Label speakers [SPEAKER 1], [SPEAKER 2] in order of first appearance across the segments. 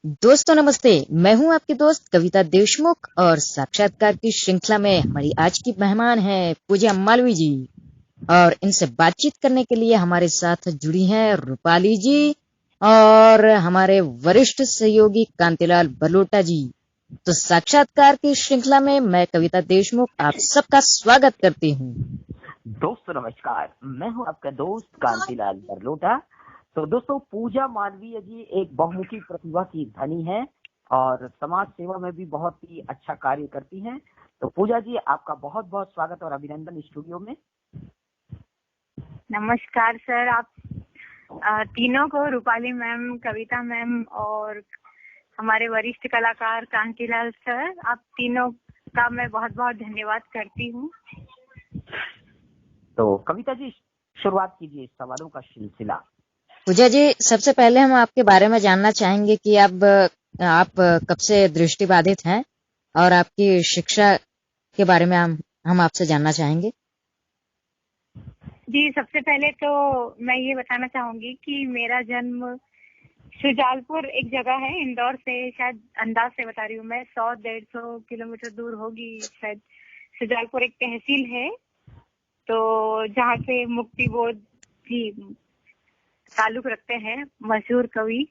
[SPEAKER 1] दोस्तों नमस्ते। मैं हूं आपकी दोस्त कविता देशमुख और साक्षात्कार की श्रृंखला में हमारी आज की मेहमान हैं पूजा मालवी जी। और इनसे बातचीत करने के लिए हमारे साथ जुड़ी हैं रूपाली जी और हमारे वरिष्ठ सहयोगी कांतिलाल बलोटा जी। तो साक्षात्कार की श्रृंखला में मैं कविता देशमुख आप सबका स्वागत करती हूँ।
[SPEAKER 2] दोस्तों नमस्कार, मैं हूं आपका दोस्त कांतिलाल बरलोटा। तो दोस्तों, पूजा मालवीय जी एक बहुमुखी प्रतिभा की धनी है और समाज सेवा में भी बहुत ही अच्छा कार्य करती हैं। तो पूजा जी, आपका बहुत बहुत स्वागत और अभिनंदन स्टूडियो में।
[SPEAKER 3] नमस्कार सर, आप तीनों को, रूपाली मैम, कविता मैम और हमारे वरिष्ठ कलाकार कांतिलाल सर, आप तीनों का मैं बहुत बहुत धन्यवाद करती हूँ।
[SPEAKER 2] तो कविता जी, शुरुआत कीजिए सवालों का सिलसिला।
[SPEAKER 1] पूजा जी, सबसे पहले हम आपके बारे में जानना चाहेंगे कि आप कब से दृष्टिबाधित हैं और आपकी शिक्षा के बारे में हम आपसे जानना चाहेंगे।
[SPEAKER 3] जी, सबसे पहले तो मैं ये बताना चाहूंगी कि मेरा जन्म शुजालपुर एक जगह है, इंदौर से, शायद अंदाज से बता रही हूँ मैं, 100-150 किलोमीटर दूर होगी शायद। शुजालपुर एक तहसील है, तो जहाँ से मुक्ति बोध जी ताल्लुक रखते हैं, मशहूर कवि।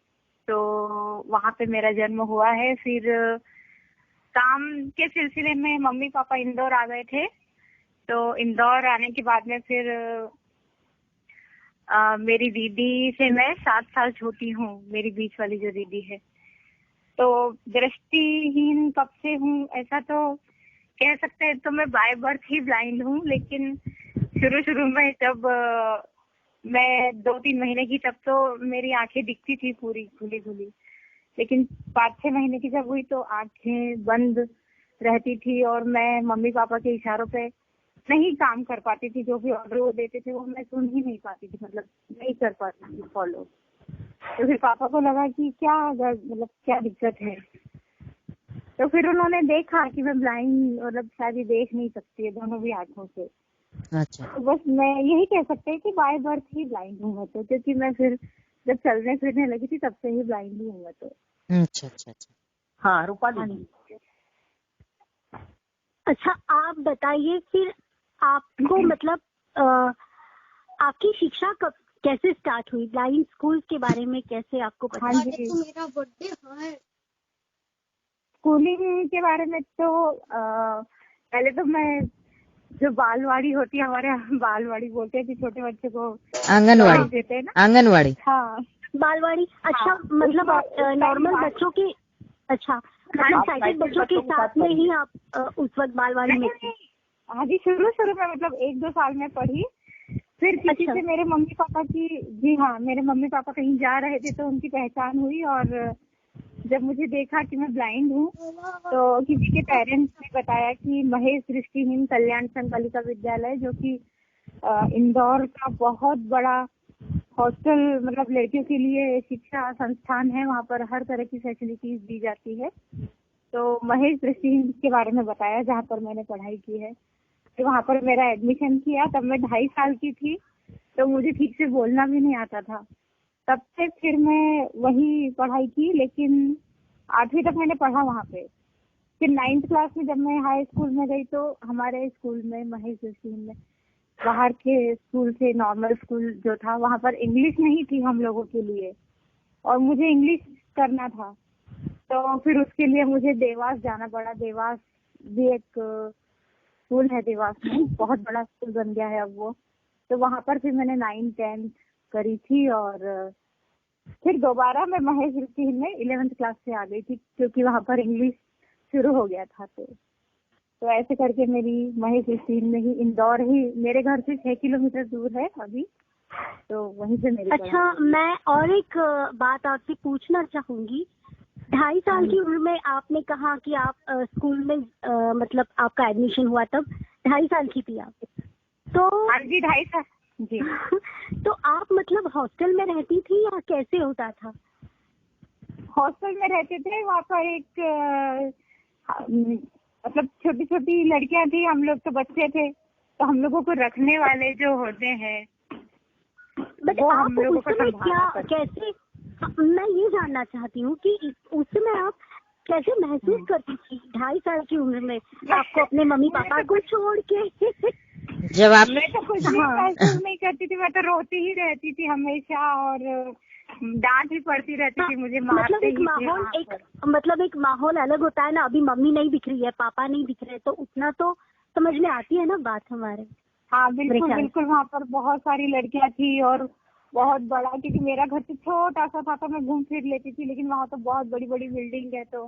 [SPEAKER 3] तो वहाँ पे मेरा जन्म हुआ है। फिर काम के सिलसिले में मम्मी पापा इंदौर आ गए थे। तो इंदौर आने के बाद में फिर मेरी दीदी से मैं 7 साल छोटी हूँ, मेरी बीच वाली जो दीदी है। तो दृष्टिहीन कब से हूँ ऐसा तो कह सकते हैं, तो मैं बाय बर्थ ही ब्लाइंड हूँ। लेकिन शुरू में जब मैं 2-3 महीने की, तब तो मेरी आंखें दिखती थी पूरी खुली खुली। लेकिन 5-6 महीने की जब हुई तो आंखें बंद रहती थी और मैं मम्मी पापा के इशारों पे नहीं काम कर पाती थी। जो भी ऑर्डर वो देते थे वो मैं सुन ही नहीं पाती थी, मतलब नहीं कर पाती थी फॉलो। तो फिर पापा को लगा कि क्या दिक्कत है। तो फिर उन्होंने देखा कि मैं ब्लाइंड, मतलब शायद देख नहीं सकती है दोनों भी आंखों से।
[SPEAKER 1] अच्छा।
[SPEAKER 3] तो बस मैं यही कह सकते हैं कि बाय बर्थ ही ब्लाइंड हूँ मैं तो, क्योंकि मैं फिर जब चलने फिरने लगी थी तब से ही ब्लाइंड हूँ मैं तो।
[SPEAKER 1] अच्छा।
[SPEAKER 2] हाँ रूपाली जी।
[SPEAKER 4] अच्छा, आप बताइए फिर आपको मतलब आपकी शिक्षा कब कैसे स्टार्ट हुई? ब्लाइंड स्कूल के बारे में कैसे आपको पता?
[SPEAKER 3] हाँ जी, तो मेरा बर्थडे है। स्कूलिंग के बारे में तो पहले तो मैं, जो बालवाड़ी होती है हमारे यहाँ, बालवाड़ी बोलते हैं कि छोटे बच्चे को
[SPEAKER 1] आंगनवाड़ी
[SPEAKER 3] देते हैं ना।
[SPEAKER 1] आंगनवाड़ी।
[SPEAKER 3] हाँ,
[SPEAKER 4] बालवाड़ी। अच्छा,
[SPEAKER 3] हाँ,
[SPEAKER 4] मतलब आप नॉर्मल बच्चों के, अच्छा मतलब साइटेड बच्चों के साथ में ही आप उस वक्त बालवाड़ी में थे?
[SPEAKER 3] हाँ जी, शुरू में मतलब 1-2 साल में पढ़ी। फिर किसी से मेरे मम्मी पापा की, जी हाँ, मेरे मम्मी पापा कहीं जा रहे थे तो उनकी पहचान हुई। और जब मुझे देखा कि मैं ब्लाइंड हूँ तो किसी के पेरेंट्स ने बताया कि महेश दृष्टिहीन कल्याण संघ बालिका विद्यालय, जो कि इंदौर का बहुत बड़ा हॉस्टल, मतलब लड़कियों के लिए शिक्षा संस्थान है, वहाँ पर हर तरह की फैसिलिटीज दी जाती है। तो महेश दृष्टिहीन के बारे में बताया, जहाँ पर मैंने पढ़ाई की है। तो वहाँ पर मेरा एडमिशन किया, तब मैं 2.5 साल की थी, तो मुझे ठीक से बोलना भी नहीं आता था। तब से फिर मैं वही पढ़ाई की, लेकिन 8वीं तक मैंने पढ़ा वहाँ पे। फिर 9th क्लास में जब मैं हाई स्कूल में गई तो हमारे स्कूल में, महेश दृष्टिहीन में, बाहर के स्कूल से, नॉर्मल स्कूल जो था, वहाँ पर इंग्लिश नहीं थी हम लोगों के लिए और मुझे इंग्लिश करना था। तो फिर उसके लिए मुझे देवास जाना पड़ा। देवास भी एक स्कूल है, देवास में बहुत बड़ा स्कूल बन गया है अब वो। तो वहाँ पर फिर मैंने 9th-10th करी थी और फिर दोबारा मैं महेश दृष्टिहीन में 11th क्लास से आ गई थी, क्योंकि वहाँ पर इंग्लिश शुरू हो गया था। तो ऐसे करके मेरी महेश दृष्टिहीन में ही, इंदौर ही मेरे घर से 6 किलोमीटर दूर है अभी, तो वहीं से मेरी।
[SPEAKER 4] अच्छा, मैं और एक बात आपसे पूछना चाहूंगी। 2.5 साल की उम्र में आपने कहा कि आप स्कूल में मतलब आपका एडमिशन हुआ, तब 2.5 साल की थी आप तो?
[SPEAKER 3] हाँ जी, 2.5 साल जी।
[SPEAKER 4] तो आप मतलब हॉस्टल में रहती थी या कैसे होता था?
[SPEAKER 3] हॉस्टल में रहते थे। वहाँ पर एक मतलब छोटी छोटी लड़कियां थी, हम लोग तो बच्चे थे, तो हम लोगों को रखने वाले जो होते हैं
[SPEAKER 4] बट
[SPEAKER 3] वो
[SPEAKER 4] आप
[SPEAKER 3] हम लोगों को
[SPEAKER 4] उस समय क्या, कैसे मैं ये जानना चाहती हूँ कि उस समय आप कैसे महसूस करती थी 2.5 साल की उम्र में, आपको अपने मम्मी पापा को छोड़ के?
[SPEAKER 1] जब आप
[SPEAKER 3] मैं तो कुछ भी महसूस नहीं करती थी, मैं तो रोती ही रहती थी हमेशा, और डांट भी पड़ती रहती थी, मुझे मारते
[SPEAKER 4] मतलब एक माहौल अलग होता है ना। अभी मम्मी नहीं दिख रही है, पापा नहीं दिख रहे, तो उतना तो समझ में आती है ना बात हमारे।
[SPEAKER 3] हाँ बिल्कुल बिल्कुल, वहाँ पर बहुत सारी लड़कियां थी और बहुत बड़ा, क्योंकि मेरा घर तो छोटा सा था तो मैं घूम फिर लेती थी, लेकिन वहाँ तो बहुत बड़ी बड़ी बिल्डिंग है, तो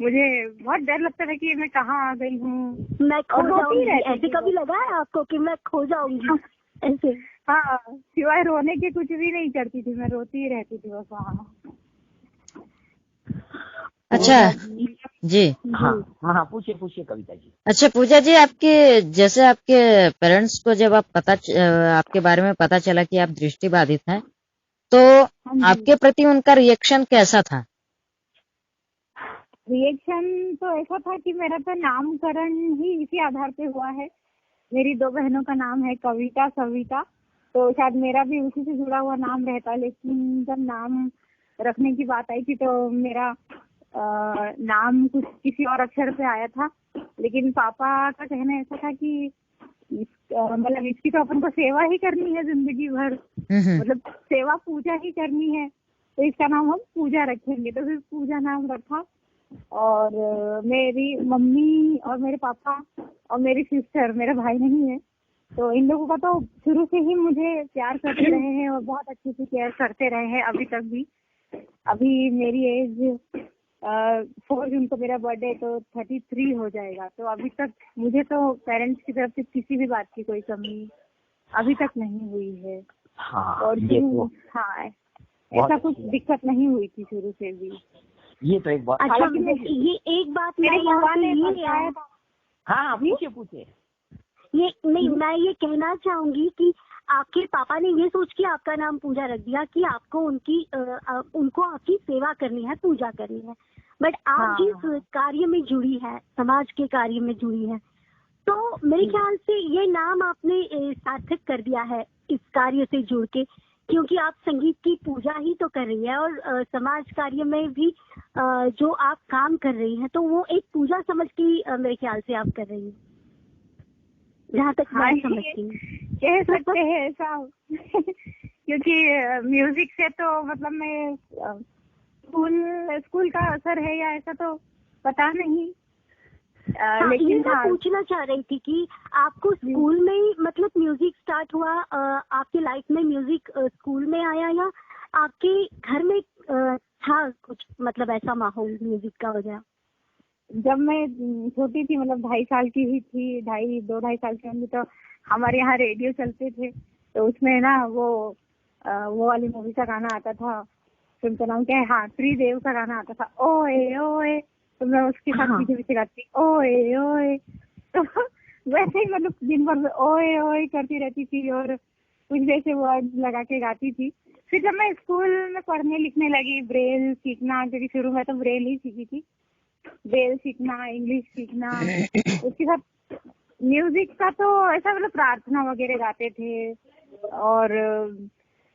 [SPEAKER 3] मुझे बहुत डर लगता था कि मैं कहाँ आ गई हूँ,
[SPEAKER 4] मैं खो जाऊंगी। ऐसे कभी लगा है आपको कि मैं खो जाऊंगी ऐसे?
[SPEAKER 3] हाँ, सिवाय रोने के कुछ भी नहीं करती थी, मैं रोती ही रहती थी बस वहाँ।
[SPEAKER 1] अच्छा जी।
[SPEAKER 2] हाँ, पूछिए कविता जी।
[SPEAKER 1] अच्छा पूजा जी, जैसे आपके पेरेंट्स को जब आपके बारे में पता चला कि आप दृष्टिबाधित हैं, तो आपके प्रति उनका रिएक्शन कैसा था?
[SPEAKER 3] रिएक्शन तो ऐसा था कि मेरा तो नामकरण ही इसी आधार पे हुआ है। मेरी 2 बहनों का नाम है कविता, सविता, तो शायद मेरा भी उसी से जुड़ा हुआ नाम रहता, लेकिन जब नाम रखने की बात आई थी तो मेरा नाम कुछ किसी और अक्षर पे आया था, लेकिन पापा का कहना ऐसा था कि मतलब इसकी तो अपन को सेवा ही करनी है जिंदगी भर, मतलब सेवा पूजा ही करनी है, तो इसका नाम हम पूजा रखेंगे, तो फिर पूजा नाम रखा। और मेरी मम्मी और मेरे पापा और मेरी सिस्टर, मेरा भाई नहीं है, तो इन लोगों का तो शुरू से ही मुझे प्यार करते रहे हैं और बहुत अच्छे से केयर करते रहे हैं अभी तक भी। अभी मेरी एज 4 जून को मेरा बर्थडे, तो 33 हो जाएगा, तो अभी तक मुझे तो पेरेंट्स की तरफ से किसी भी बात की कोई कमी अभी तक नहीं हुई है।
[SPEAKER 2] हाँ,
[SPEAKER 3] और हाँ, ऐसा कुछ दिक्कत नहीं हुई थी शुरू से भी।
[SPEAKER 2] ये तो एक बात।
[SPEAKER 4] अच्छा, ये एक बात
[SPEAKER 3] मेरे भगवान ने
[SPEAKER 4] बताया था।
[SPEAKER 2] हाँ, पूछिए।
[SPEAKER 4] ये नहीं, मैं ये कहना चाहूंगी कि आपके पापा ने ये सोच के आपका नाम पूजा रख दिया कि आपको उनको आपकी सेवा करनी है, पूजा करनी है, बट आप जिस कार्य में जुड़ी है, समाज के कार्य में जुड़ी है, तो मेरे ख्याल से ये नाम आपने सार्थक कर दिया है इस कार्य से जुड़ के, क्योंकि आप संगीत की पूजा ही तो कर रही है और समाज कार्य में भी जो आप काम कर रही हैं, तो वो एक पूजा समझ के मेरे ख्याल से आप कर रही हैं, जहाँ तक मैं समझती हूँ।
[SPEAKER 3] कह सकते हैं ऐसा क्योंकि म्यूजिक से तो मतलब मैं स्कूल का असर है या ऐसा तो पता नहीं, लेकिन
[SPEAKER 4] मैं पूछना चाह रही थी कि आपको स्कूल में ही मतलब म्यूजिक स्टार्ट हुआ, आपकी लाइफ में म्यूजिक स्कूल में आया या आपके घर में था कुछ मतलब ऐसा माहौल म्यूजिक का हो गया?
[SPEAKER 3] जब मैं छोटी थी, मतलब 2.5 साल की ही थी, 2.5 साल की होंगी, तो हमारे यहाँ रेडियो चलते थे, तो उसमें ना वो वाली मूवी का गाना आता था, फिल्म का नाम क्या है, हाँ, त्रिदेव का गाना आता था, ओए ओए, तो मैं उसके साथ पीछे पीछे गाती ओए ओए, तो वैसे ही मतलब दिन भर ओए ओए करती रहती थी और कुछ वैसे वर्ड लगा के गाती थी। फिर जब मैं स्कूल में पढ़ने लिखने लगी, ब्रेल सीखना, क्योंकि शुरू में तो ब्रेल ही सीखी थी, ब्रेल सीखना, इंग्लिश सीखना, उसके साथ म्यूजिक का तो ऐसा मतलब प्रार्थना वगैरह गाते थे, और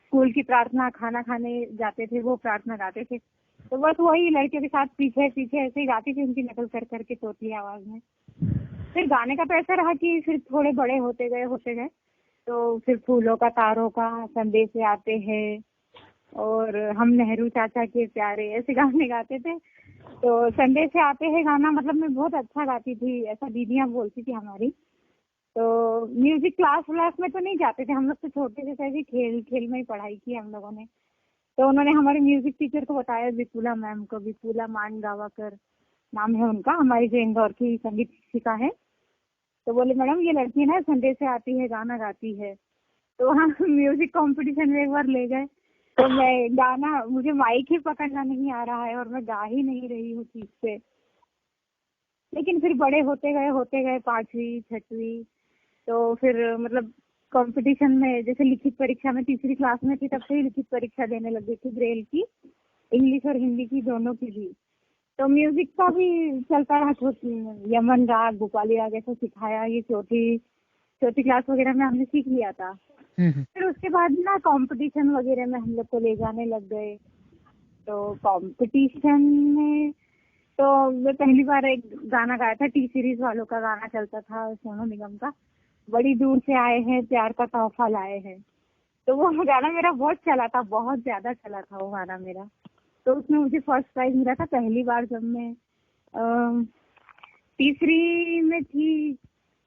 [SPEAKER 3] स्कूल की प्रार्थना, खाना खाने जाते थे वो प्रार्थना गाते थे, तो बस वही लड़के के साथ पीछे पीछे ऐसे ही गाती थी, उनकी नकल कर करके तोतली आवाज में। फिर गाने का तो ऐसा रहा कि फिर थोड़े बड़े होते गए तो फिर फूलों का तारों का संदेश आते हैं और हम नेहरू चाचा के प्यारे, ऐसे गाने गाते थे। तो संदेश से आते हैं गाना मतलब मैं बहुत अच्छा गाती थी, ऐसा दीदियाँ बोलती थी हमारी। तो म्यूजिक क्लास में तो नहीं जाते थे हम लोग, तो छोटे से खेल में ही पढ़ाई की हम लोगों ने। तो उन्होंने हमारे म्यूजिक टीचर को बताया, विपुला मैम को, विपुला मानगावाकर नाम है उनका, हमारी जो इंदौर की संगीत शिक्षिका है। तो बोले मैडम ये लड़की ना संदेश से आती है, गाना गाती है। तो वहाँ म्यूजिक कंपटीशन में एक बार ले गए, तो मैं गाना, मुझे माइक ही पकड़ना नहीं आ रहा है और मैं गा ही नहीं रही हूँ ठीक से। लेकिन फिर बड़े होते गए 5वीं 6वीं, तो फिर मतलब कंपटीशन में, जैसे लिखित परीक्षा में 3री क्लास में थी तब से ही लिखित परीक्षा देने लग गई थी, ब्रेल की, इंग्लिश और हिंदी की दोनों की भी। तो म्यूजिक का भी चलता रहा, यमन राग, भोपाली राग ऐसा सिखाया, ये चौथी क्लास वगैरह में हमने सीख लिया था। फिर उसके बाद ना कंपटीशन वगैरह में हम लोग को ले जाने लग गए, तो कंपटीशन में तो मैं पहली बार एक गाना गाया था, टी सीरीज वालों का गाना चलता था सोनू निगम का, बड़ी दूर से आए हैं प्यार का तोहफा लाए हैं। तो वो गाना मेरा बहुत चला था, बहुत ज्यादा चला था वो गाना मेरा। तो उसमें मुझे फर्स्ट प्राइज मिला था पहली बार जब मैं तीसरी में थी,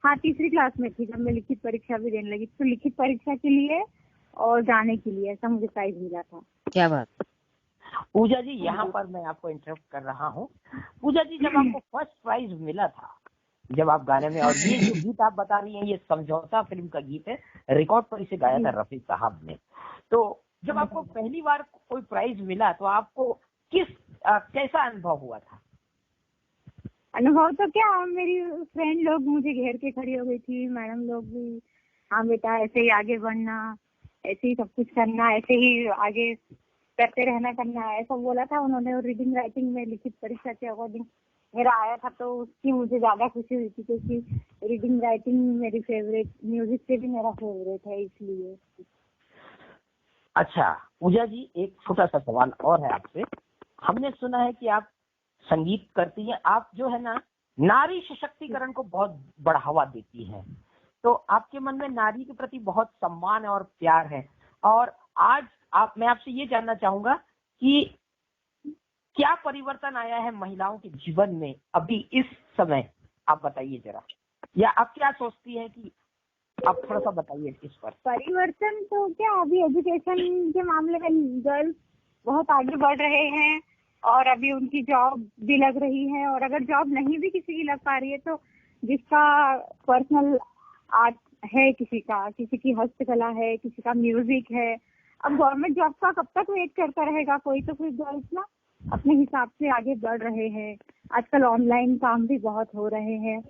[SPEAKER 3] हाँ तीसरी क्लास में थी, जब मैं लिखित परीक्षा भी देने लगी। तो लिखित परीक्षा के लिए और गाने के लिए ऐसा मुझे प्राइज मिला था।
[SPEAKER 1] क्या बात।
[SPEAKER 2] पूजा जी यहाँ पर मैं आपको इंटरप्ट कर रहा हूँ। पूजा जी, जब आपको फर्स्ट प्राइज मिला था जब आप गाने में, और ये जो गीत आप बता रही हैं ये समझौता फिल्म का गीत है, रिकॉर्ड पर इसे गाया था रफी साहब ने। तो जब आपको पहली बार कोई प्राइज मिला तो आपको कैसा अनुभव हुआ था?
[SPEAKER 3] अनुभव तो क्या, मेरी फ्रेंड लोग मुझे घेर के खड़ी हो गई थी, मैडम लोग भी, हाँ बेटा ऐसे ही आगे बढ़ना, ऐसे ही सब कुछ करना, ऐसे ही आगे करते रहना करना, ऐसा बोला था उन्होंने। और रीडिंग राइटिंग में लिखित परीक्षा के अकॉर्डिंग मेरा आया था, तो उसकी मुझे ज्यादा खुशी हुई थी, क्योंकि रीडिंग राइटिंग मेरी फेवरेट, म्यूजिक से भी मेरा फेवरेट है, इसलिए।
[SPEAKER 2] अच्छा पूजा जी, एक छोटा सा सवाल और है आपसे। हमने सुना है कि आप संगीत करती हैं, आप जो है ना नारी सशक्तिकरण को बहुत बढ़ावा देती हैं, तो आपके मन में नारी के प्रति बहुत सम्मान और प्यार है। और आज मैं आपसे ये जानना चाहूंगा कि क्या परिवर्तन आया है महिलाओं के जीवन में अभी इस समय, आप बताइए जरा, या आप क्या सोचती हैं कि आप थोड़ा सा बताइए इस पर।
[SPEAKER 3] परिवर्तन तो क्या, अभी एजुकेशन के मामले में गर्ल्स बहुत आगे बढ़ रहे हैं, और अभी उनकी जॉब भी लग रही है। और अगर जॉब नहीं भी किसी की लग पा रही है, तो जिसका पर्सनल आर्ट है, किसी की हस्तकला है, किसी का म्यूजिक है, अब गवर्नमेंट जॉब का कब तक वेट करता रहेगा कोई, तो फिर गर्ल्स ना अपने हिसाब से आगे बढ़ रहे हैं। आजकल ऑनलाइन काम भी बहुत हो रहे हैं,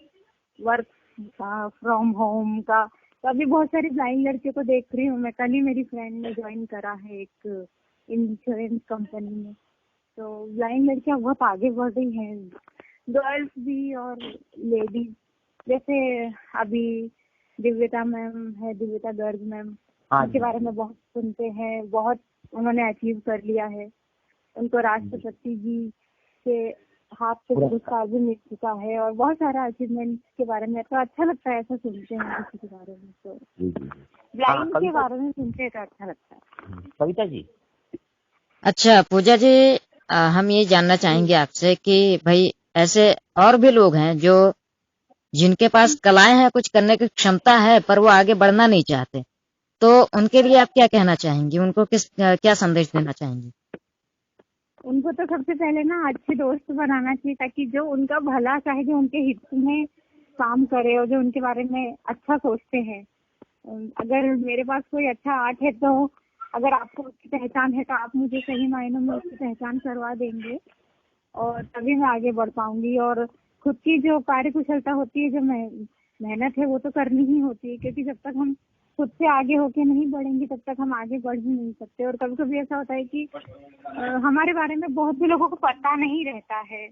[SPEAKER 3] वर्क फ्रॉम होम का। तो अभी बहुत सारी ब्लाइंड लड़कियों को देख रही हूँ मैं। कल ही मेरी फ्रेंड ने ज्वाइन करा है एक इंश्योरेंस कंपनी में। तो ब्लाइंड लड़कियां बहुत आगे बढ़ रही हैं, गर्ल्स भी और लेडीज। जैसे अभी दिव्यता मैम है, दिव्यता गर्ग मैम, उनके बारे में बहुत सुनते हैं, बहुत उन्होंने अचीव कर लिया है। उनको राष्ट्रपति जी के हाथ से पुरस्कार भी मिल चुका है, और बहुत सारा अचीवमेंट के बारे में तो अच्छा लगता है ऐसा सुनते हैं किसी के बारे में। तो ब्लाइंड के बारे में सुनते हैं तो अच्छा लगता है।
[SPEAKER 2] कविता जी।
[SPEAKER 1] अच्छा पूजा जी, हम ये जानना चाहेंगे आपसे कि भाई ऐसे और भी लोग हैं जो जिनके पास कलाएं हैं, कुछ करने की क्षमता है, पर वो आगे बढ़ना नहीं चाहते, तो उनके लिए आप क्या कहना चाहेंगी? उनको क्या संदेश देना चाहेंगी?
[SPEAKER 3] उनको तो सबसे पहले ना अच्छे दोस्त बनाना चाहिए, ताकि जो उनका भला चाहे, जो उनके हित में काम करे और जो उनके बारे में अच्छा सोचते हैं। अगर मेरे पास कोई अच्छा आर्ट है, तो अगर आपको उसकी पहचान है, तो आप मुझे सही मायनों में उसकी पहचान करवा देंगे, और तभी मैं आगे बढ़ पाऊंगी। और खुद की जो कार्य कुशलता होती है, जो मेहनत है, वो तो करनी ही होती है, क्योंकि जब तक हम खुद से आगे होके नहीं बढ़ेंगे, तब तक हम आगे बढ़ ही नहीं सकते। और कभी कभी ऐसा होता है कि हमारे बारे में बहुत भी लोगों को पता नहीं रहता है।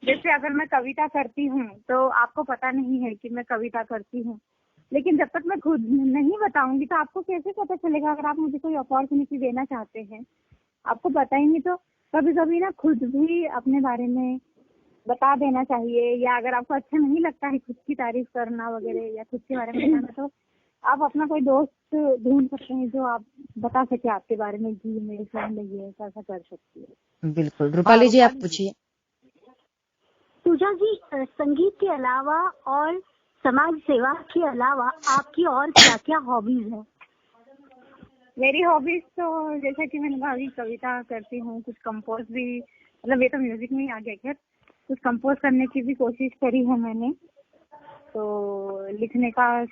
[SPEAKER 3] जैसे अगर मैं कविता करती हूँ, तो आपको पता नहीं है कि मैं कविता करती हूँ, लेकिन जब तक मैं खुद नहीं बताऊंगी, तो आपको कैसे पता चलेगा? अगर आप मुझे कोई अपॉर्चुनिटी देना चाहते हैं, आपको पता ही नहीं, तो कभी कभी ना खुद भी अपने बारे में बता देना चाहिए। या अगर आपको अच्छा नहीं लगता है खुद की तारीफ करना वगैरह, या खुद के बारे में बताना, तो आप अपना कोई दोस्त ढूंढ सकते हैं जो आप बता सके आपके बारे में, जी मेरी फ्रेंड ये ऐसा कर सकती है।
[SPEAKER 1] बिल्कुल। रूपाली जी, आप पूछिए।
[SPEAKER 4] पूजा जी, संगीत के अलावा और समाज सेवा के अलावा आपकी और क्या क्या हॉबीज है?
[SPEAKER 3] मेरी हॉबीज तो जैसा कि मैंने कहा, कविता करती हूँ, कुछ कंपोज भी, मतलब ये तो म्यूजिक में ही आ गया, खैर कुछ कंपोज करने की भी कोशिश करी है मैंने। तो लिखने का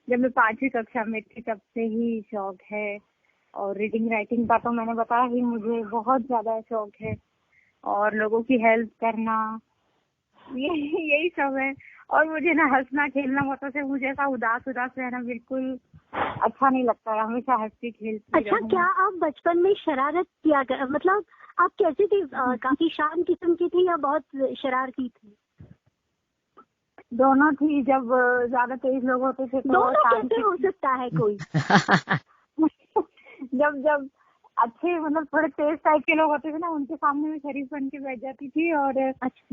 [SPEAKER 3] जब मैं 5वीं कक्षा में थी तब से ही शौक है। और रीडिंग राइटिंग का तो मैंने बताया ही, मुझे बहुत ज्यादा शौक है। और लोगों की हेल्प करना, यही सब है। और मुझे ना हंसना खेलना बहुत पसंद है। मुझे ऐसा उदास रहना बिल्कुल अच्छा नहीं लगता है, हमेशा हंसती खेलती।
[SPEAKER 4] अच्छा, क्या आप बचपन में शरारत किया कर, मतलब आप कैसी थी? काफी शांत किस्म की थी या बहुत शरारती थी?
[SPEAKER 3] दोनों थी। जब ज्यादा तेज लोग होते थे तो
[SPEAKER 4] दोनों कैसे हो सकता है कोई?
[SPEAKER 3] जब अच्छे मतलब थोड़े तेज टाइप के लोग होते थे ना, उनके सामने मैं शरीफ बन के बैठ जाती थी, और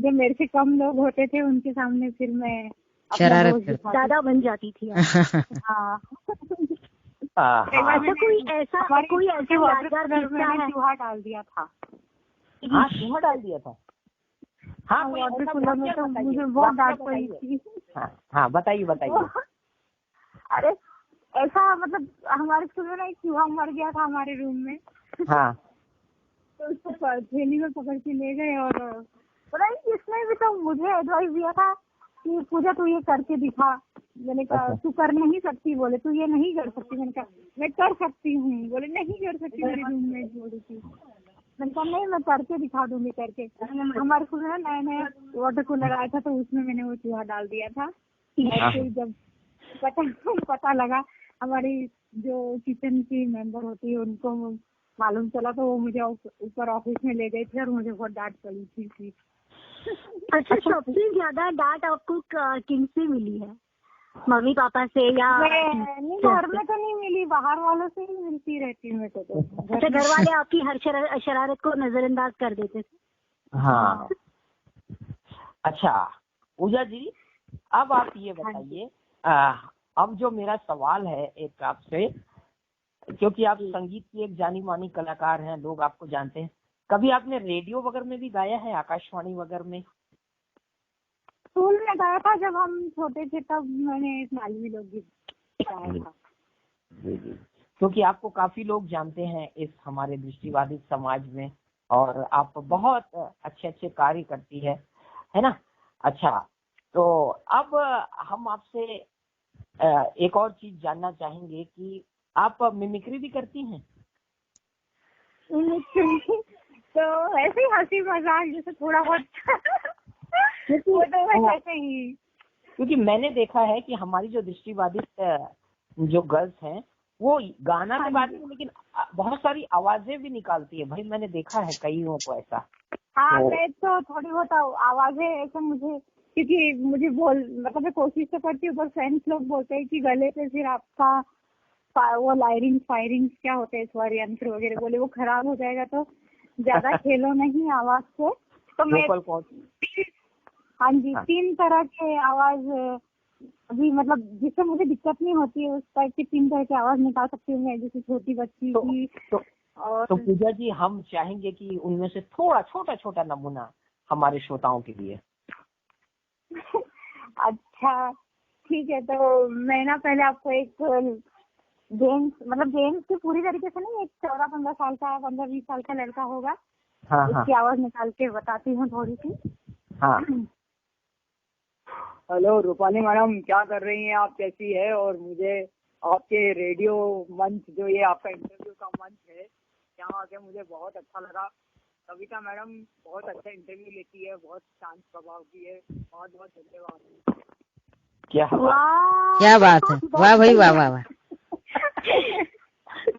[SPEAKER 3] जो मेरे से कम लोग होते थे उनके सामने फिर मैं
[SPEAKER 1] शरारत
[SPEAKER 4] दादा बन जाती थी।
[SPEAKER 3] हाँ।
[SPEAKER 4] अच्छा, कोई ऐसा यादगार किस्सा है?
[SPEAKER 3] चूहा डाल दिया था।
[SPEAKER 2] हाँ, चूहा डाल दिया था। हाँ, कोई
[SPEAKER 3] वाटर
[SPEAKER 2] ऐसा
[SPEAKER 3] कूलर में
[SPEAKER 2] वाकया
[SPEAKER 3] तो
[SPEAKER 2] बताइए,
[SPEAKER 3] मुझे बहुत
[SPEAKER 2] वाकया
[SPEAKER 3] डांट पड़ी
[SPEAKER 2] बताइए।
[SPEAKER 3] थी।
[SPEAKER 2] हाँ, बताइए।
[SPEAKER 3] अरे ऐसा मतलब हमारे स्कूल में ना एक चूहा मर गया था हमारे रूम में।
[SPEAKER 2] हाँ,
[SPEAKER 3] तो उसको थैली में पकड़ के ले गए, और पता नहीं इसमें भी तो मुझे एडवाइस दिया था कि पूजा तू ये करके दिखा। मैंने कहा तू कर नहीं सकती, बोले तू ये नहीं कर सकती। मैंने कहा मैं कर सकती हूँ, बोले नहीं कर सकती, मेरी रूममेट बोली थी। मैंने कहा नहीं, मैं करके दिखा दूंगी करके। हमारे स्कूल में नया वाटर कूलर आया था, तो उसमें मैंने वो चूहा डाल दिया था। और फिर जब पता लगा, हमारी जो किचन की मेंबर होती है उनको मालूम चला, तो वो मुझे ऊपर ऑफिस में ले गए थे और मुझे बहुत डांट पड़ी थी।
[SPEAKER 4] अच्छा, सबसे ज्यादा डांट आपको किन से मिली है? मम्मी पापा से या
[SPEAKER 3] नहीं, घर में तो नहीं मिली, बाहर वालों से ही मिलती रहती है मेरे को तो।
[SPEAKER 4] अच्छा, घर वाले आपकी हर शरारत को नजरअंदाज कर देते थे?
[SPEAKER 2] हाँ। अच्छा पूजा जी, अब आप ये बताइए, अब जो मेरा सवाल है एक आपसे, क्योंकि आप संगीत की एक जानी मानी कलाकार हैं, लोग आपको जानते हैं, कभी आपने रेडियो वगैरह में भी गाया है, आकाशवाणी वगैरह में?
[SPEAKER 3] स्कूल में गाया था जब हम छोटे थे, तब मैंने मालवी लोकगीत गाया था।
[SPEAKER 2] क्योंकि आपको काफी लोग जानते हैं इस हमारे दृष्टिबाधित समाज में, और आप बहुत अच्छे कार्य करती है ना। अच्छा, तो अब हम आपसे एक और चीज जानना चाहेंगे कि आप मिमिक्री भी करती हैं?
[SPEAKER 3] तो ऐसे ही हंसी मजाक जैसे थोड़ा बहुत वो तो वैसे ही।
[SPEAKER 2] क्योंकि मैंने देखा है कि हमारी जो दृष्टिबाधित जो गर्ल्स हैं वो गाना के बाद में लेकिन बहुत सारी आवाजें भी निकालती है। भाई मैंने देखा है कईयों को ऐसा।
[SPEAKER 3] हाँ, मैं तो थोड़ी बहुत आवाजें ऐसे मुझे, क्योंकि मुझे मतलब मैं कोशिश तो करती हूँ, पर फ्रेंड्स लोग बोलते हैं कि गले पे फिर आपका वो फायरिंग क्या होते हैं, स्वर यंत्र वगैरह बोले, वो खराब हो जाएगा, तो ज्यादा खेलो नहीं आवाज से। तो मैं हाँ जी, 3 तरह के आवाज अभी मतलब जिससे मुझे दिक्कत नहीं होती है, उस टाइप की 3 तरह की आवाज निकाल सकती हूँ मैं, जैसे छोटी बच्ची की।
[SPEAKER 2] तो पूजा जी, हम चाहेंगे कि उनमें से थोड़ा छोटा नमूना हमारे श्रोताओं के लिए।
[SPEAKER 3] अच्छा ठीक है, तो मैं ना पहले आपको एक जेम्स की पूरी तरीके से नहीं, एक 14-15 साल का 15-20 साल का लड़का होगा, उसकी आवाज निकाल के बताती हूँ थोड़ी सी।
[SPEAKER 2] हाँ।
[SPEAKER 5] हेलो रूपाली मैडम, क्या कर रही हैं आप, कैसी है? और मुझे आपके रेडियो मंच, जो ये आपका इंटरव्यू का मंच है, यहाँ आके मुझे बहुत अच्छा लगा। कविता मैडम बहुत अच्छा इंटरव्यू लेती है, बहुत शांत स्वभाव की है। बहुत बहुत धन्यवाद।
[SPEAKER 2] क्या
[SPEAKER 1] बात है, वाह भाई वाह वाह वाह।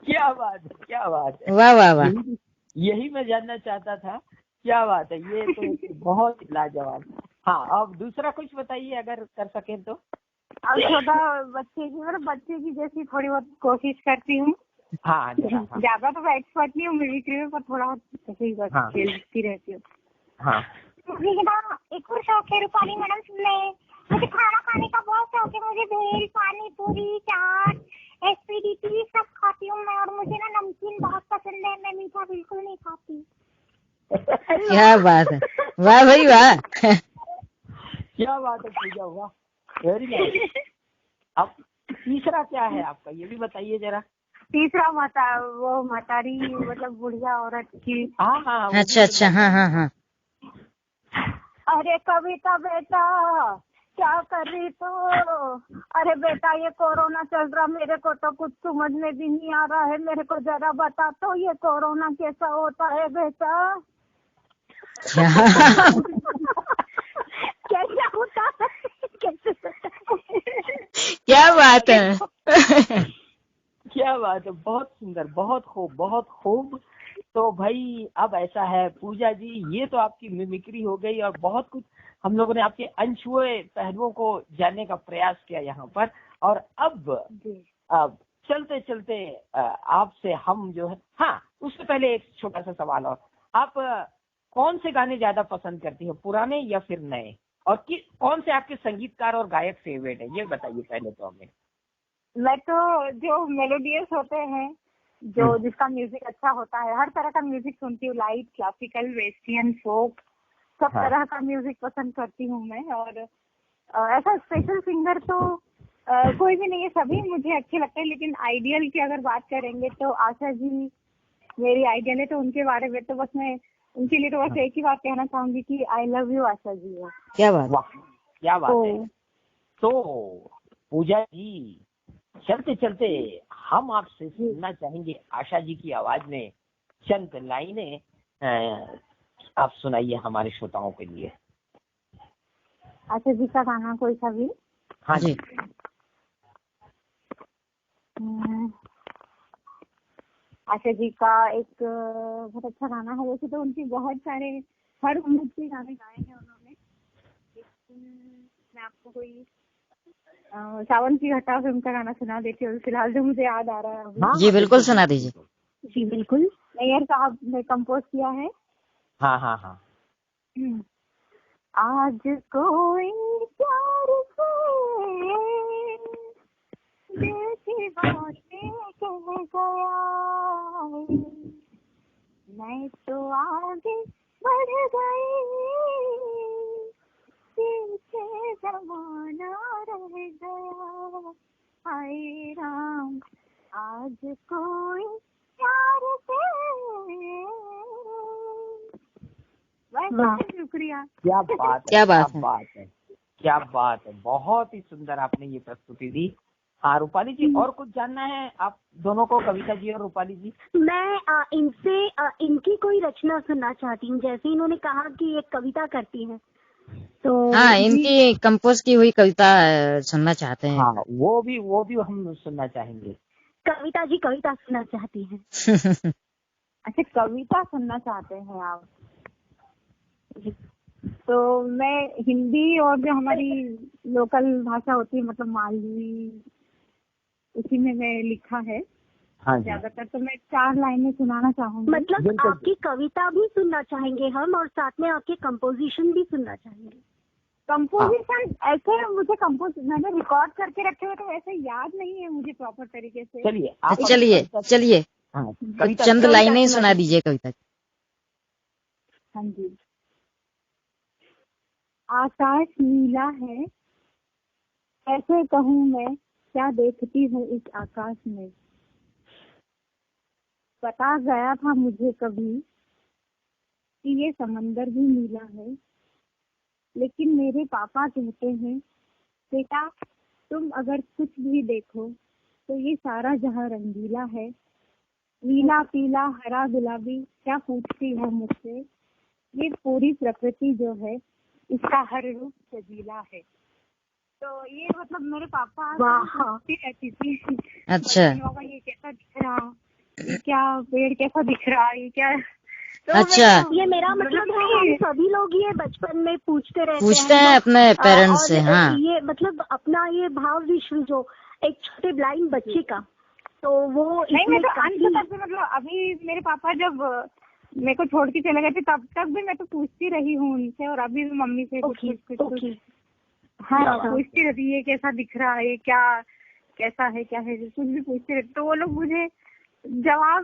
[SPEAKER 2] क्या बात है,
[SPEAKER 1] वाह।
[SPEAKER 2] यही मैं जानना चाहता था, क्या बात है, ये तो बहुत लाजवाब। हाँ, अब दूसरा कुछ बताइए अगर कर सके तो।
[SPEAKER 3] अब छोटा बच्चे की जैसी थोड़ी बहुत कोशिश करती हूँ।
[SPEAKER 2] हाँ,
[SPEAKER 3] ज्यादा तो मैं एक्सपर्ट नहीं हूँ मिमिक्री में, पर थोड़ा बहुत खेलती रहती हूँ।
[SPEAKER 2] हाँ,
[SPEAKER 3] एक और शौक है रूपाली मैडम, मुझे खाना खाने का बहुत शौक है। मुझे भेल, पानी पूरी, चाट, एसपीडीटी सब खाती हूँ मैं, और मुझे ना नमकीन बहुत पसंद है, मैं मीठा बिल्कुल नहीं खाती।
[SPEAKER 1] क्या बात है, वाह भाई वाह।
[SPEAKER 2] क्या बात है पूजा, वाह, वेरी नाइस। अब तीसरा क्या है आपका, ये भी बताइए जरा।
[SPEAKER 3] तीसरा मतारी मतलब बुढ़िया औरत की।
[SPEAKER 2] हाँ।
[SPEAKER 1] अच्छा, हाँ।
[SPEAKER 3] अरे कविता बेटा क्या कर रही तो? अरे बेटा ये कोरोना चल रहा, मेरे को तो कुछ समझ में भी नहीं आ रहा है, मेरे को जरा बता तो ये कोरोना कैसा होता है बेटा? कैसा होता है, कैसे होता है?
[SPEAKER 1] क्या बात है।
[SPEAKER 2] क्या बात है, बहुत सुंदर, बहुत खूब। तो भाई अब ऐसा है पूजा जी, ये तो आपकी मिमिक्री हो गई, और बहुत कुछ हम लोगों ने आपके अनछुए पहलुओं को जानने का प्रयास किया यहाँ पर। और अब चलते चलते आपसे हम जो है, हाँ उससे पहले एक छोटा सा सवाल और, आप कौन से गाने ज्यादा पसंद करती हो, पुराने या फिर नए, और कौन से आपके संगीतकार और गायक फेवरेट है, ये बताइए पहले तो हमें।
[SPEAKER 3] मैं तो जो मेलोडियस होते हैं, जो जिसका म्यूजिक अच्छा होता है, हर तरह का म्यूजिक सुनती हूँ, लाइट, क्लासिकल, वेस्टर्न, फोक, सब तरह का म्यूजिक पसंद करती हूँ मैं। और ऐसा स्पेशल सिंगर तो कोई भी नहीं है, सभी मुझे अच्छे लगते हैं। लेकिन आइडियल की अगर बात करेंगे तो आशा जी मेरी आइडियल है। तो उनके बारे में तो बस मैं उनके लिए तो बस एक ही बात कहना चाहूंगी कि I love you Asha ji.
[SPEAKER 1] क्या बात,
[SPEAKER 2] वाह क्या बात है। तो पूजा जी, चलते चलते हम आपसे सुनना चाहेंगे आशा जी की आवाज में चंद लाइनें, आप सुनाइए हमारे श्रोताओं के लिए।
[SPEAKER 3] आशा जी का गाना कोई सा भी?
[SPEAKER 2] हाँ जी।
[SPEAKER 3] आशा जी का एक बहुत अच्छा गाना है। वैसे तो उनके बहुत सारे, हर उम्र के गाने गाए हैं उन्होंने, लेकिन मैं आपको कोई सावन की घटा फिल्म का गाना सुना देती हूँ फिलहाल, जो मुझे याद आ रहा है अभी।
[SPEAKER 2] हाँ,
[SPEAKER 1] जी बिल्कुल सुना दीजिए।
[SPEAKER 3] जी बिल्कुल, नैयर साहब ने कंपोज किया है।
[SPEAKER 2] हाँ हाँ हाँ।
[SPEAKER 3] आज कोई प्यार से दिल की बातें कह गया, मैं तो आगे बढ़ गई, पीछे जमाना रह गया, हाय राम आज कोई प्यार से। शुक्रिया।
[SPEAKER 2] क्या बात है,
[SPEAKER 1] क्या बात है।
[SPEAKER 2] क्या बात है, बहुत ही सुंदर आपने ये प्रस्तुति दी। हाँ रूपाली जी, और कुछ जानना है आप दोनों को, कविता जी और रूपाली जी?
[SPEAKER 4] मैं इनसे इनकी कोई रचना सुनना चाहती हूँ। जैसे इन्होंने कहा कि एक कविता करती हैं, तो
[SPEAKER 1] हाँ इनकी कंपोज की हुई कविता सुनना चाहते हैं।
[SPEAKER 2] हाँ वो भी हम सुनना चाहेंगे।
[SPEAKER 4] कविता जी कविता सुनना चाहती हैं।
[SPEAKER 3] अच्छा, कविता सुनना चाहते हैं आप? तो मैं हिंदी और जो हमारी लोकल भाषा होती है, मतलब मालवी, उसी में मैं लिखा है ज्यादातर। तो मैं 4 लाइनें सुनाना चाहूंगी।
[SPEAKER 4] मतलब आपकी कविता भी सुनना चाहेंगे हम, और साथ में आपके कंपोजिशन भी सुनना चाहेंगे।
[SPEAKER 3] कंपोजिशन ऐसे मुझे मैंने रिकॉर्ड करके रखे हुए, तो ऐसे याद नहीं है मुझे प्रॉपर तरीके से।
[SPEAKER 1] चलिए चंद लाइनें सुना दीजिए कविता।
[SPEAKER 3] हाँ जी। आकाश नीला है, कैसे कहूँ मैं क्या देखती हूँ इस आकाश में। पता गया था मुझे कभी कि ये समंदर भी नीला है, लेकिन मेरे पापा कहते हैं बेटा तुम अगर कुछ भी देखो तो ये सारा जहां रंगीला है। नीला पीला हरा गुलाबी क्या पूछती हो मुझसे, ये पूरी प्रकृति जो है इसका हर रूप सजीला है। तो ये मतलब मेरे पापा पूछती रहती थी,
[SPEAKER 1] अच्छा
[SPEAKER 3] ये कैसा दिख रहा, ये क्या पेड़ कैसा दिख रहा, ये क्या। तो
[SPEAKER 1] अच्छा,
[SPEAKER 4] ये मेरा मतलब है हम सभी लोग ये बचपन में पूछते
[SPEAKER 1] हैं अपने पेरेंट्स से। हाँ
[SPEAKER 4] ये मतलब अपना ये भाव विश्व जो एक छोटे ब्लाइंड बच्चे का, तो वो
[SPEAKER 3] नहीं, मैं तो अंत तक मतलब अभी मेरे पापा जब मेरे को छोड़ के चले गए थे तब तक भी मैं तो पूछती रही हूँ उनसे, और अभी भी मम्मी से कुछ हाँ पूछती रहती है कैसा दिख रहा है, क्या कैसा है, क्या है, कुछ भी पूछते रहते। तो वो लोग मुझे जवाब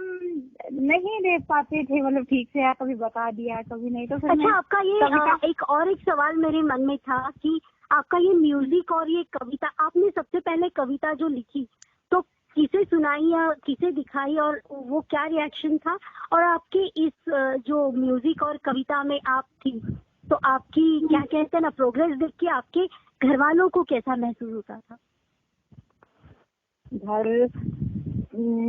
[SPEAKER 3] नहीं दे पाते थे, मतलब ठीक से, या कभी बता दिया कभी नहीं। तो
[SPEAKER 4] अच्छा, आपका ये एक सवाल मेरे मन में था कि आपका ये म्यूजिक और ये कविता, आपने सबसे पहले कविता जो लिखी तो किसे सुनाई या किसे दिखाई, और वो क्या रिएक्शन था, और आपके इस जो म्यूजिक और कविता में आप थी तो आपकी क्या कहते हैं ना प्रोग्रेस देख के आपके घर वालों को कैसा महसूस होता था?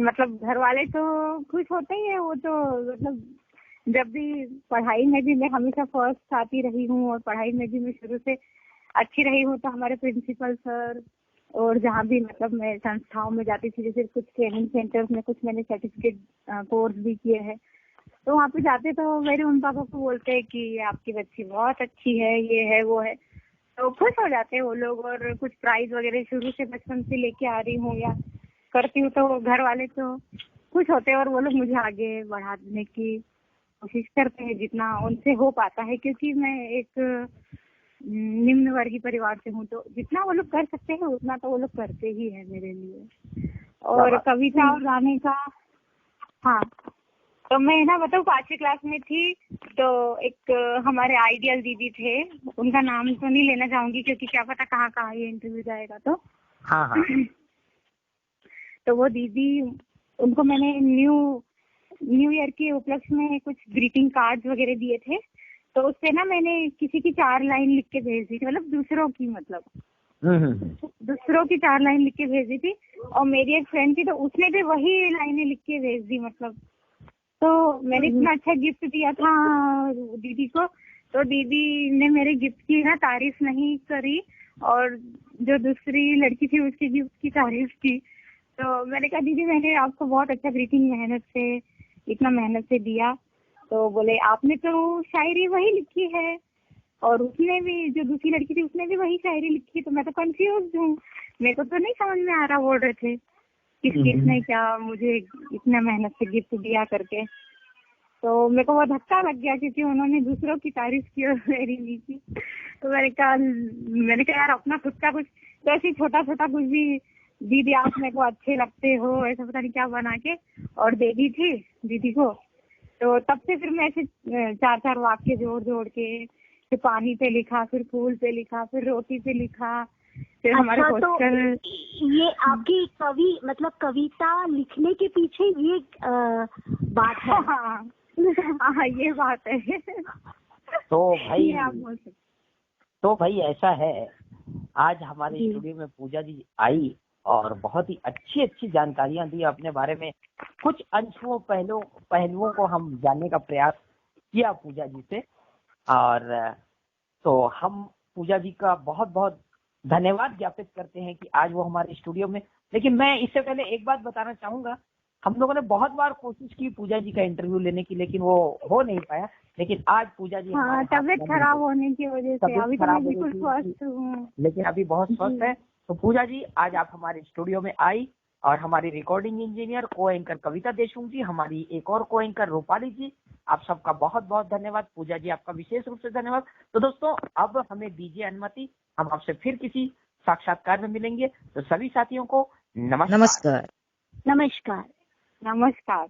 [SPEAKER 3] मतलब घर वाले तो खुश होते ही है। वो तो मतलब जब भी पढ़ाई में भी मैं हमेशा फर्स्ट आती रही हूँ, और पढ़ाई में भी मैं शुरू से अच्छी रही हूँ, तो हमारे प्रिंसिपल सर और जहाँ भी मतलब मैं संस्थाओं में जाती थी, जैसे कुछ ट्रेनिंग सेंटर्स में कुछ मैंने सर्टिफिकेट कोर्स भी किए हैं, तो वहाँ पे जाते तो मेरे उन पापा को बोलते हैं कि आपकी बच्ची बहुत अच्छी है, ये है वो है, तो खुश हो जाते हैं वो लोग। और कुछ प्राइज वगैरह शुरू से बचपन से लेके आ रही हूँ, या करती हूँ तो घर वाले तो खुश होते हैं और वो लोग मुझे आगे बढ़ाने की कोशिश करते हैं जितना उनसे हो पाता है, क्योंकि मैं एक निम्न वर्गीय परिवार से हूँ, तो जितना वो लोग कर सकते हैं उतना तो वो लोग करते ही है मेरे लिए। और कविता और गाने का, हाँ, तो मैं ना बताऊँ 5वीं क्लास में थी तो एक हमारे आइडियल दीदी थे, उनका नाम तो नहीं लेना चाहूंगी क्योंकि क्या पता कहाँ कहाँ ये इंटरव्यू जाएगा, तो
[SPEAKER 2] हाँ हाँ।
[SPEAKER 3] तो वो दीदी, उनको मैंने न्यू ईयर के उपलक्ष्य में कुछ ग्रीटिंग कार्ड्स वगैरह दिए थे, तो उससे ना मैंने किसी की 4 लाइन लिख के भेज दी थी, मतलब दूसरों की, मतलब दूसरों की 4 लाइन लिख के भेज दी थी। और मेरी एक फ्रेंड थी तो उसने भी वही लाइनें लिख के भेज दी, मतलब तो मैंने इतना अच्छा गिफ्ट दिया था दीदी को, तो दीदी ने मेरे गिफ्ट की ना तारीफ नहीं करी और जो दूसरी लड़की थी उसकी गिफ्ट की तारीफ की। तो मैंने कहा दीदी मैंने आपको बहुत अच्छा ग्रीटिंग इतना मेहनत से दिया, तो बोले आपने तो शायरी वही लिखी है और उसने भी, जो दूसरी लड़की थी उसने भी वही शायरी लिखी, तो मैं तो कंफ्यूज हूँ, मेरे को तो नहीं समझ में आ रहा बोल रहे थे किसने क्या मुझे इतना मेहनत से गिफ्ट दिया करके। तो मेरे को बहुत धक्का लग गया क्योंकि उन्होंने दूसरों की तारीफ की और मेरी नहीं की। तो मैंने कहा यार अपना खुद का कुछ तो ऐसे छोटा छोटा कुछ भी, दीदी आप मेरे को अच्छे लगते हो, ऐसा पता नहीं क्या बना के और दे दी थी दीदी को। तो तब से फिर मैं ऐसे 4-4 वाक्य जोड़ के, फिर पानी पे लिखा, फिर फूल पे लिखा, फिर रोटी पे लिखा, फिर हमारे हॉस्टल।
[SPEAKER 4] तो ये आपकी कविता लिखने के पीछे ये बात है।
[SPEAKER 3] हाँ ये बात है।
[SPEAKER 2] तो भाई ऐसा है, आज हमारे स्टूडियो में पूजा जी आई और बहुत ही अच्छी जानकारियां दी अपने बारे में। कुछ अंशों पहलुओं को हम जानने का प्रयास किया पूजा जी से, और तो हम पूजा जी का बहुत बहुत धन्यवाद ज्ञापित करते हैं कि आज वो हमारे स्टूडियो में। लेकिन मैं इससे पहले एक बात बताना चाहूंगा, हम लोगों ने बहुत बार कोशिश की पूजा जी का इंटरव्यू लेने की, लेकिन वो हो नहीं पाया। लेकिन आज पूजा जी,
[SPEAKER 3] हाँ, तबीयत खराब होने की वजह से अभी तो मैं बिल्कुल स्वस्थ हूँ,
[SPEAKER 2] लेकिन अभी बहुत स्वस्थ है। तो पूजा जी आज आप हमारे स्टूडियो में आई और हमारी रिकॉर्डिंग इंजीनियर को एंकर कविता देशमुख जी, हमारी एक और को एंकर रूपाली जी, आप सबका बहुत बहुत धन्यवाद। पूजा जी आपका विशेष रूप से धन्यवाद। तो दोस्तों अब हमें दीजिए अनुमति, हम आपसे फिर किसी साक्षात्कार में मिलेंगे। तो सभी साथियों को नमस्कार।
[SPEAKER 1] नमस्कार।
[SPEAKER 4] नमस्कार।
[SPEAKER 3] नमस्कार।